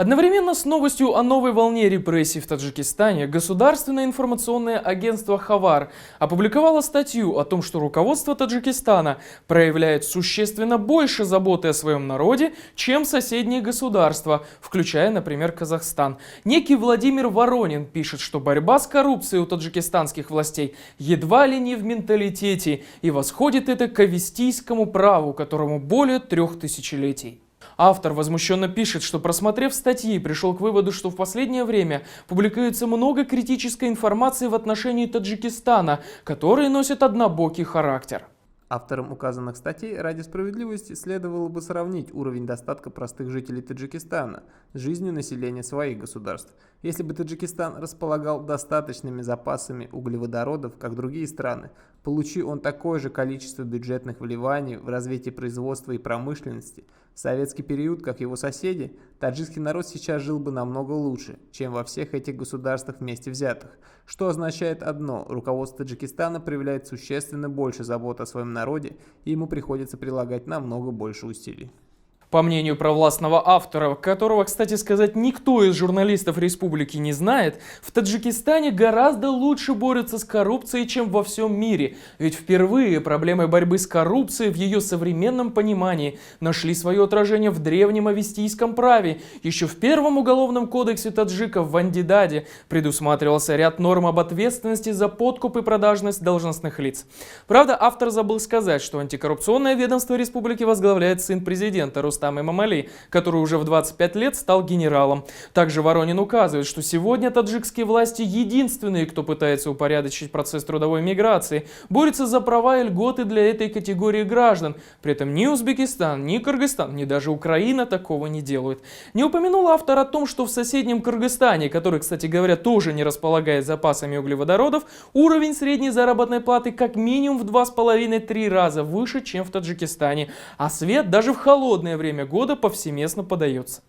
Одновременно с новостью о новой волне репрессий в Таджикистане государственное информационное агентство «Хавар» опубликовало статью о том, что руководство Таджикистана проявляет существенно больше заботы о своем народе, чем соседние государства, включая, например, Казахстан. Некий Владимир Воронин пишет, что борьба с коррупцией у таджикистанских властей едва ли не в менталитете, и восходит это к авестийскому праву, которому более 3000 летий. Автор возмущенно пишет, что, просмотрев статьи, пришел к выводу, что в последнее время публикуется много критической информации в отношении Таджикистана, которые носят однобокий характер. Авторам указанных статей ради справедливости следовало бы сравнить уровень достатка простых жителей Таджикистана с жизнью населения своих государств. Если бы Таджикистан располагал достаточными запасами углеводородов, как другие страны, получи он такое же количество бюджетных вливаний в развитие производства и промышленности, в советский период, как его соседи, таджикский народ сейчас жил бы намного лучше, чем во всех этих государствах вместе взятых. Что означает одно: руководство Таджикистана проявляет существенно больше забот о своем народе, и ему приходится прилагать намного больше усилий. По мнению провластного автора, которого, кстати сказать, никто из журналистов республики не знает, в Таджикистане гораздо лучше борются с коррупцией, чем во всем мире. Ведь впервые проблемы борьбы с коррупцией в ее современном понимании нашли свое отражение в древнем авестийском праве. Еще в первом уголовном кодексе таджиков в Андидаде предусматривался ряд норм об ответственности за подкуп и продажность должностных лиц. Правда, автор забыл сказать, что антикоррупционное ведомство республики возглавляет сын президента Рустам Эмомали, который уже в 25 лет стал генералом. Также Воронин указывает, что сегодня таджикские власти единственные, кто пытается упорядочить процесс трудовой миграции, борются за права и льготы для этой категории граждан. При этом ни Узбекистан, ни Кыргызстан, ни даже Украина такого не делают. Не упомянул автор о том, что в соседнем Кыргызстане, который, кстати говоря, тоже не располагает запасами углеводородов, уровень средней заработной платы как минимум в 2,5-3 раза выше, чем в Таджикистане, а свет даже в холодное время года повсеместно подается.